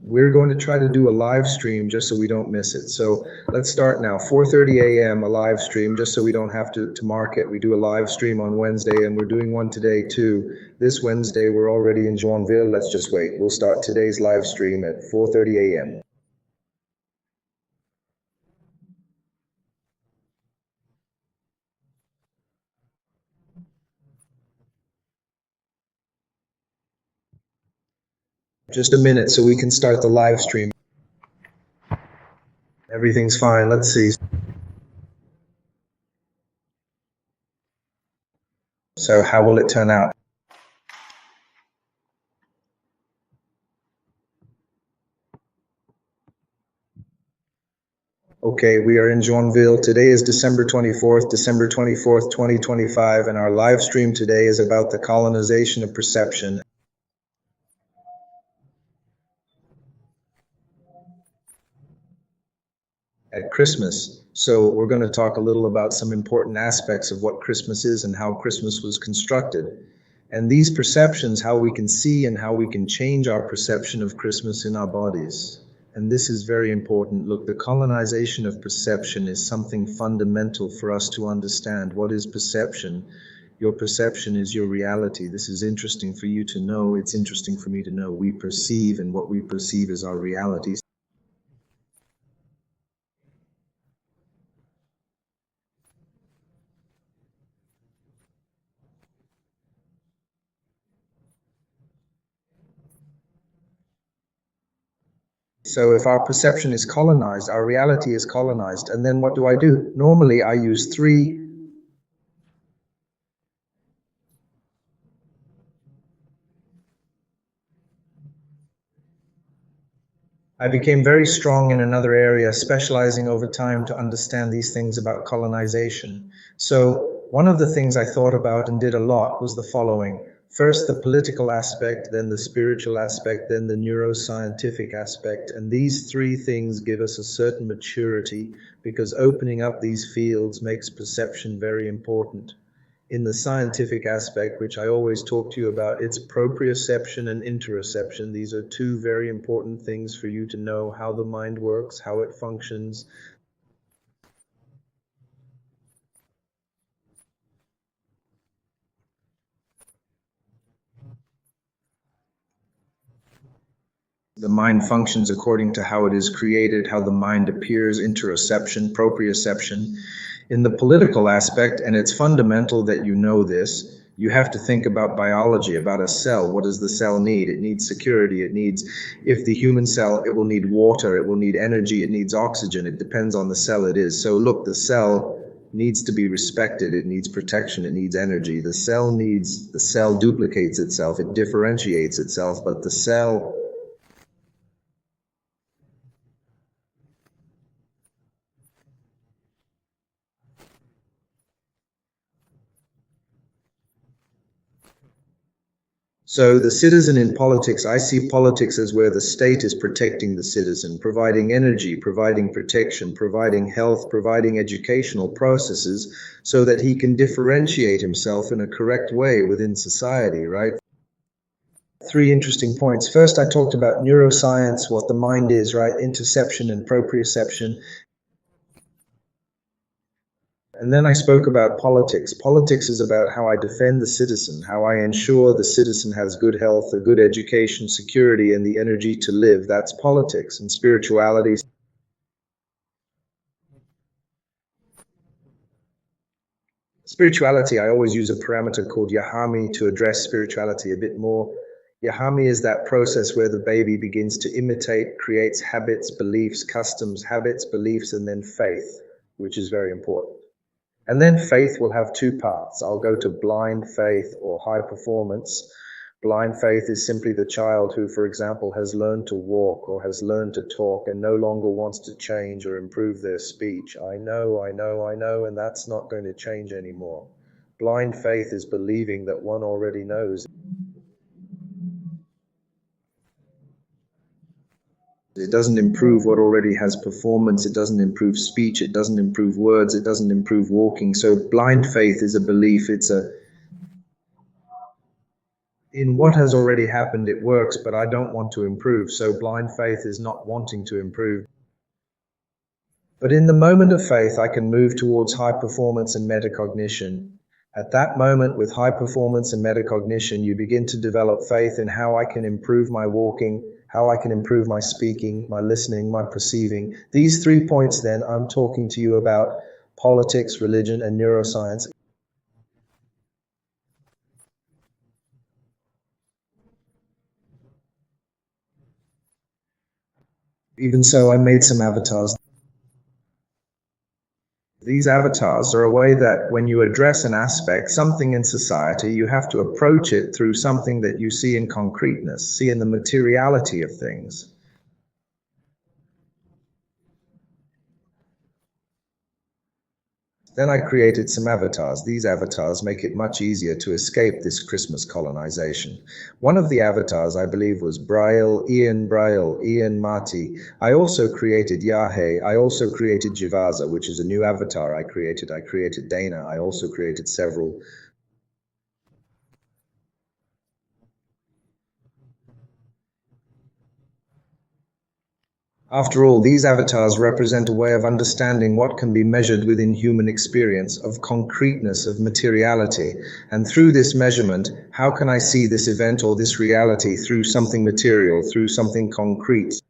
We're going to try to do a live stream just so we don't miss it. So let's start now. 4:30 a.m. a live stream just so we don't have to mark it. We do a live stream on Wednesday, and we're doing one today too. This Wednesday we're already in Joinville. Let's just wait. We'll start today's live stream at 4:30 a.m. Just a minute so we can start the live stream. Everything's fine. Let's see. So how will it turn out? Okay, we are in Joinville. Today is December 24th, 2025, and our live stream today is about the colonization of perception. At Christmas. So we're going to talk a little about some important aspects of what Christmas is and how Christmas was constructed. And these perceptions, how we can see and how we can change our perception of Christmas in our bodies. And this is very important. Look, the colonization of perception is something fundamental for us to understand. What is perception? Your perception is your reality. This is interesting for you to know. It's interesting for me to know. We perceive, and what we perceive is our reality. So if our perception is colonized, our reality is colonized. And then what do? Normally I use three. I became very strong in another area, specializing over time to understand these things about colonization. So one of the things I thought about and did a lot was the following. First, the political aspect, then the spiritual aspect, then the neuroscientific aspect. And these three things give us a certain maturity because opening up these fields makes perception very important. In the scientific aspect, which I always talk to you about, it's proprioception and interoception. These are two very important things for you to know how the mind works, how it functions. The mind functions according to how it is created, how the mind appears, interoception, proprioception. In the political aspect, and it's fundamental that you know this, you have to think about biology, about a cell. What does the cell need? It needs security. It needs, if the human cell, it will need water, it will need energy, it needs oxygen. It depends on the cell it is. So look, the cell needs to be respected. It needs protection. It needs energy. The cell duplicates itself. It differentiates itself, but the cell So the citizen in politics, I see politics as where the state is protecting the citizen, providing energy, providing protection, providing health, providing educational processes so that he can differentiate himself in a correct way within society, right? Three interesting points. First, I talked about neuroscience, what the mind is, right? Interception and proprioception. And then I spoke about politics. Politics is about how I defend the citizen, how I ensure the citizen has good health, a good education, security, and the energy to live. That's politics. And spirituality. Spirituality, I always use a parameter called Yahami to address spirituality a bit more. Yahami is that process where the baby begins to imitate, creates habits, beliefs, customs, habits, beliefs, and then faith, which is very important. And then faith will have two parts. I'll go to blind faith or high performance. Blind faith is simply the child who, for example, has learned to walk or has learned to talk and no longer wants to change or improve their speech. I know, and that's not going to change anymore. Blind faith is believing that one already knows. It doesn't improve what already has performance. It doesn't improve speech. It doesn't improve words. It doesn't improve walking. So blind faith is a belief. In what has already happened, it works, but I don't want to improve. So blind faith is not wanting to improve. But in the moment of faith, I can move towards high performance and metacognition. At that moment, with high performance and metacognition, you begin to develop faith in how I can improve my walking, how I can improve my speaking, my listening, my perceiving. These 3 points, then, I'm talking to you about politics, religion, and neuroscience. Even so, I made some avatars. These avatars are a way that when you address an aspect, something in society, you have to approach it through something that you see in concreteness, see in the materiality of things. Then I created some avatars. These avatars make it much easier to escape this Christmas colonization. One of the avatars, I believe, was Braille, Ian Marty. I also created Yahe. I also created Jivaza, which is a new avatar I created. I created Dana. I also created several. After all, these avatars represent a way of understanding what can be measured within human experience, of concreteness, of materiality. And through this measurement, how can I see this event or this reality through something material, through something concrete?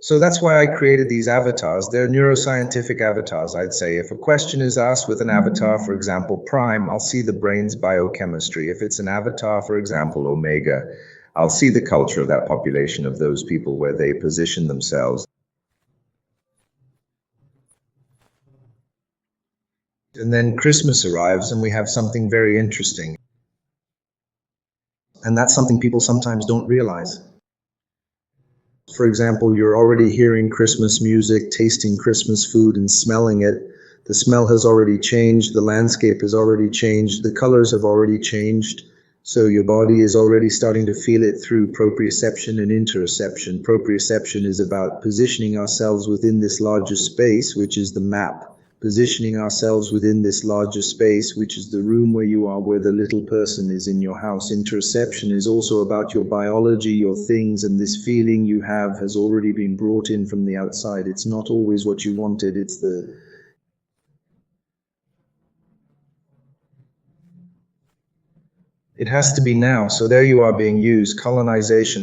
So that's why I created these avatars. They're neuroscientific avatars, I'd say. If a question is asked with an avatar, for example, prime, I'll see the brain's biochemistry. If it's an avatar, for example, omega, I'll see the culture of that population, of those people, where they position themselves. And then Christmas arrives and we have something very interesting. And that's something people sometimes don't realize. For example, you're already hearing Christmas music, tasting Christmas food, and smelling it. The smell has already changed, the landscape has already changed, the colors have already changed. So your body is already starting to feel it through proprioception and interoception. Proprioception is about positioning ourselves within this larger space, which is the map. Positioning ourselves within this larger space, which is the room where you are, where the little person is in your house. Interoception is also about your biology, your things, and this feeling you have has already been brought in from the outside. It's not always what you wanted, it has to be now. So there you are being used, colonization.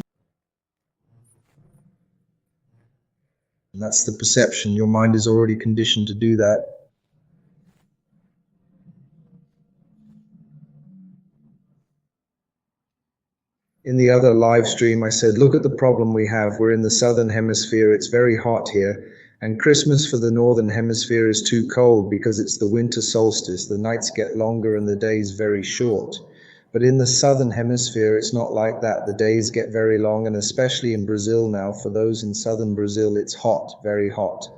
And that's the perception. Your mind is already conditioned to do that. In the other live stream, I said, look at the problem we have. We're in the southern hemisphere. It's very hot here. And Christmas for the northern hemisphere is too cold because it's the winter solstice. The nights get longer and the days very short. But in the southern hemisphere, it's not like that. The days get very long, and especially in Brazil now, for those in southern Brazil, it's hot, very hot.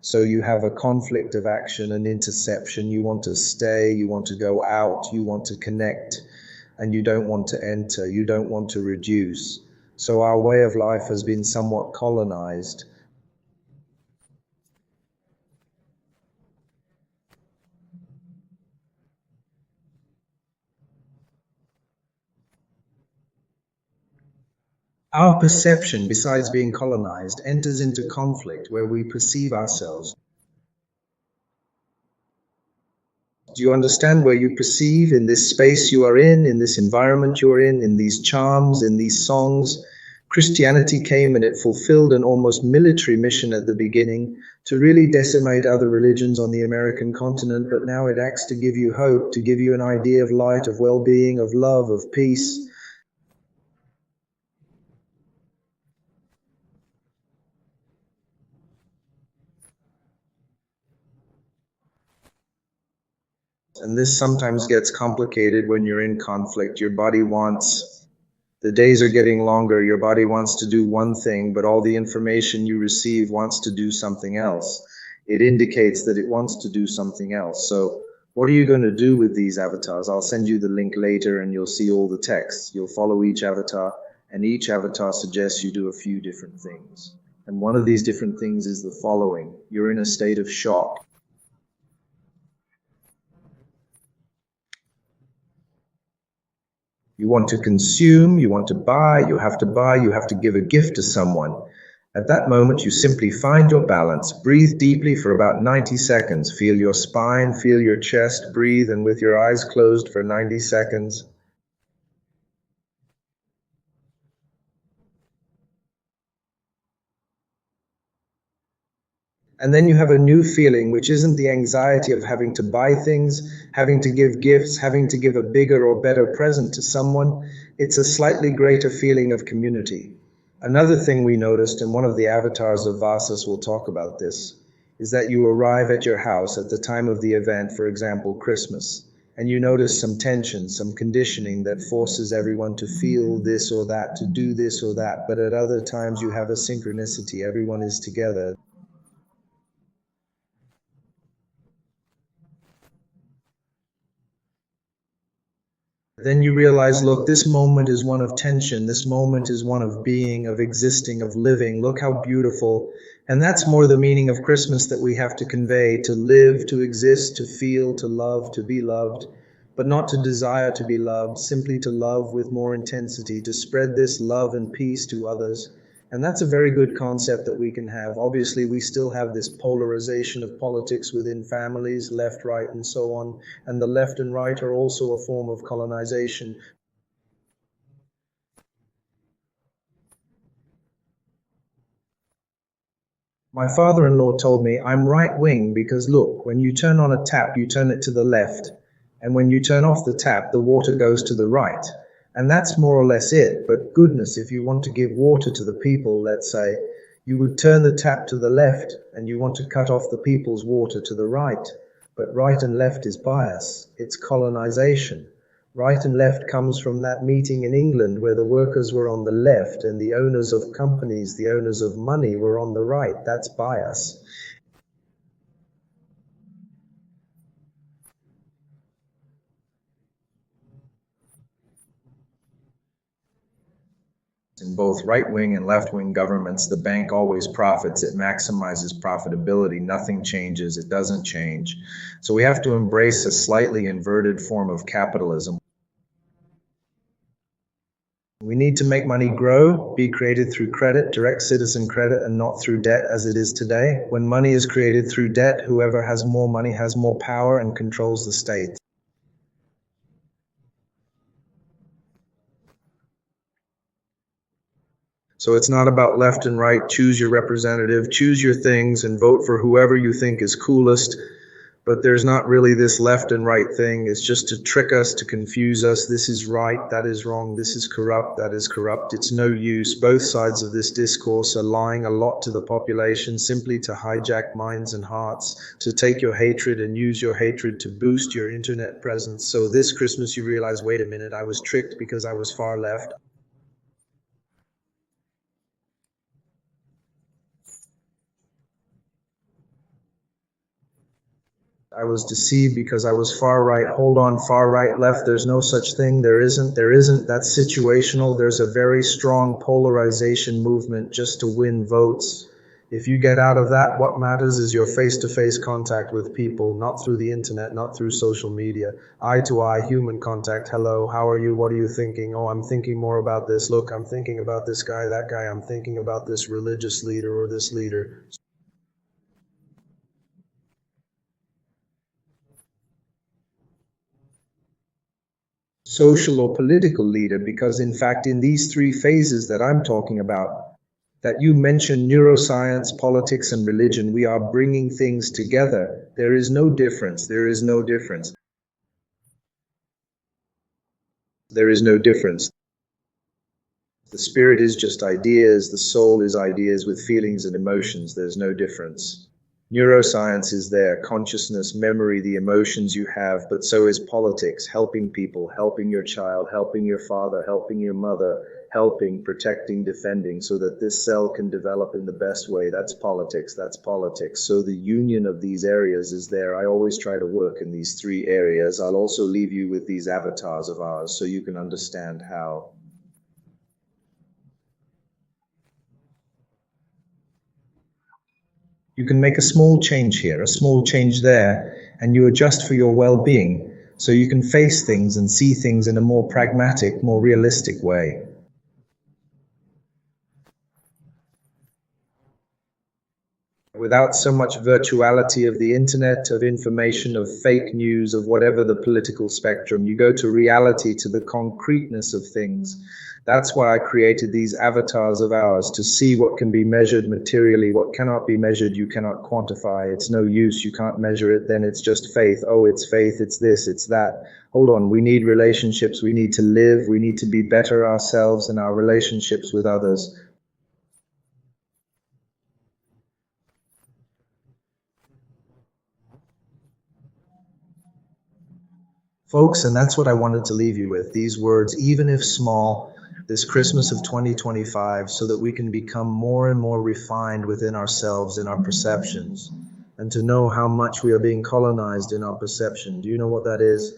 So you have a conflict of action and interception. You want to stay, you want to go out, you want to connect, and you don't want to enter, you don't want to reduce. So our way of life has been somewhat colonized. Our perception, besides being colonized, enters into conflict where we perceive ourselves. Do you understand where you perceive in this space you are in this environment you're in these charms, in these songs? Christianity came and it fulfilled an almost military mission at the beginning to really decimate other religions on the American continent, but now it acts to give you hope, to give you an idea of light, of well-being, of love, of peace. And this sometimes gets complicated when you're in conflict. Your body wants, the days are getting longer, your body wants to do one thing, but all the information you receive wants to do something else. It indicates that it wants to do something else. So what are you going to do with these avatars? I'll send you the link later and you'll see all the texts. You'll follow each avatar, and each avatar suggests you do a few different things. And one of these different things is the following. You're in a state of shock. You want to consume, you want to buy, you have to give a gift to someone. At that moment, you simply find your balance. Breathe deeply for about 90 seconds. Feel your spine, feel your chest, breathe, and with your eyes closed for 90 seconds. And then you have a new feeling, which isn't the anxiety of having to buy things, having to give gifts, having to give a bigger or better present to someone. It's a slightly greater feeling of community. Another thing we noticed, and one of the avatars of Vasas will talk about this, is that you arrive at your house at the time of the event, for example, Christmas, and you notice some tension, some conditioning that forces everyone to feel this or that, to do this or that. But at other times, you have a synchronicity, everyone is together. Then you realize, look, this moment is one of tension. This moment is one of being, of existing, of living. Look how beautiful. And that's more the meaning of Christmas that we have to convey, to live, to exist, to feel, to love, to be loved, but not to desire to be loved, simply to love with more intensity, to spread this love and peace to others. And that's a very good concept that we can have. Obviously, we still have this polarization of politics within families, left, right, and so on. And the left and right are also a form of colonization. My father in law told me I'm right wing because look, when you turn on a tap, you turn it to the left. And when you turn off the tap, the water goes to the right. And that's more or less it. But goodness, if you want to give water to the people, let's say, you would turn the tap to the left and you want to cut off the people's water to the right. But right and left is bias, it's colonization. Right and left comes from that meeting in England where the workers were on the left and the owners of companies, the owners of money were on the right. That's bias. In both right wing and left wing governments, the bank always profits. It maximizes profitability. Nothing changes. It doesn't change. So we have to embrace a slightly inverted form of capitalism. We need to make money grow, be created through credit, direct citizen credit, and not through debt as it is today. When money is created through debt, whoever has more money has more power and controls the state. So it's not about left and right. Choose your representative, choose your things, and vote for whoever you think is coolest. But there's not really this left and right thing. It's just to trick us, to confuse us. This is right, that is wrong, this is corrupt, that is corrupt. It's no use. Both sides of this discourse are lying a lot to the population simply to hijack minds and hearts, to take your hatred and use your hatred to boost your internet presence. So this Christmas you realize, wait a minute, I was tricked because I was far left. I was deceived because I was far right. Hold on, far right, left. There's no such thing. There isn't. There isn't. That's situational. There's a very strong polarization movement just to win votes. If you get out of that, what matters is your face to face contact with people, not through the internet, not through social media. Eye to eye, human contact. Hello, how are you? What are you thinking? Oh, I'm thinking more about this. Look, I'm thinking about this guy, that guy. I'm thinking about this religious leader or this leader. Social or political leader, because in fact in these three phases that I'm talking about, that you mentioned, neuroscience, politics, and religion, we are bringing things together. There is no difference. There is no difference. There is no difference. The spirit is just ideas, the soul is ideas with feelings and emotions. There's no difference. Neuroscience is there, consciousness, memory, the emotions you have, but so is politics, helping people, helping your child, helping your father, helping your mother, helping, protecting, defending, so that this cell can develop in the best way. That's politics, that's politics. So the union of these areas is there. I always try to work in these three areas. I'll also leave you with these avatars of ours so you can understand how. You can make a small change here, a small change there, and you adjust for your well being. so you can face things and see things in a more pragmatic, more realistic way. Without so much virtuality of the internet, of information, of fake news, of whatever the political spectrum, you go to reality, to the concreteness of things. That's why I created these avatars of ours, to see what can be measured materially, what cannot be measured, you cannot quantify. It's no use, you can't measure it, then it's just faith. Oh, it's faith, it's this, it's that. Hold on, we need relationships, we need to live, we need to be better ourselves in our relationships with others. Folks, and that's what I wanted to leave you with, these words, even if small, this Christmas of 2025, so that we can become more and more refined within ourselves in our perceptions, and to know how much we are being colonized in our perception. Do you know what that is?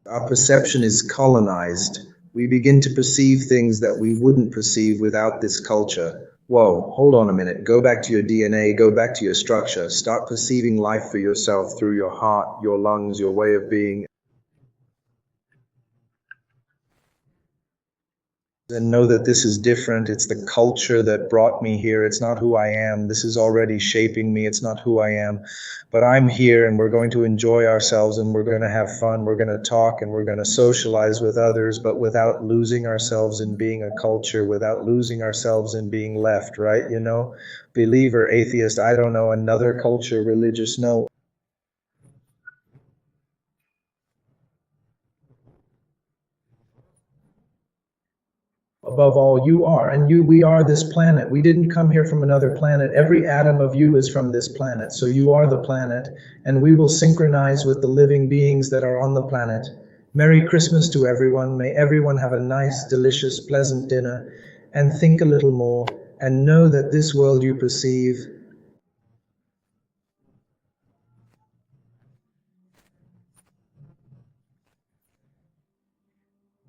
Our perception is colonized. We begin to perceive things that we wouldn't perceive without this culture. Whoa, hold on a minute. Go back to your DNA, go back to your structure. Start perceiving life for yourself through your heart, your lungs, your way of being. And know that this is different. It's the culture that brought me here. It's not who I am. This is already shaping me. It's not who I am. But I'm here and we're going to enjoy ourselves and we're going to have fun. We're going to talk and we're going to socialize with others, but without losing ourselves in being a culture, without losing ourselves in being left, right? You know, believer, atheist, I don't know, another culture, religious, no. Above all, you are, and we are this planet. We didn't come here from another planet. Every atom of you is from this planet, so you are the planet, and we will synchronize with the living beings that are on the planet. Merry Christmas to everyone. May everyone have a nice, delicious, pleasant dinner, and think a little more, and know that this world you perceive.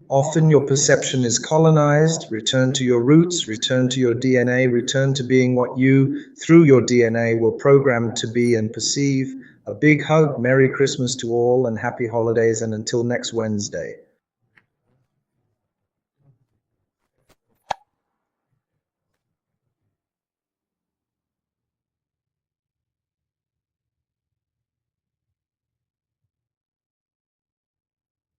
Often your perception is colonized. Return to your roots, return to your DNA, return to being what you, through your DNA, were programmed to be and perceive. A big hug, Merry Christmas to all, and happy holidays, and until next Wednesday.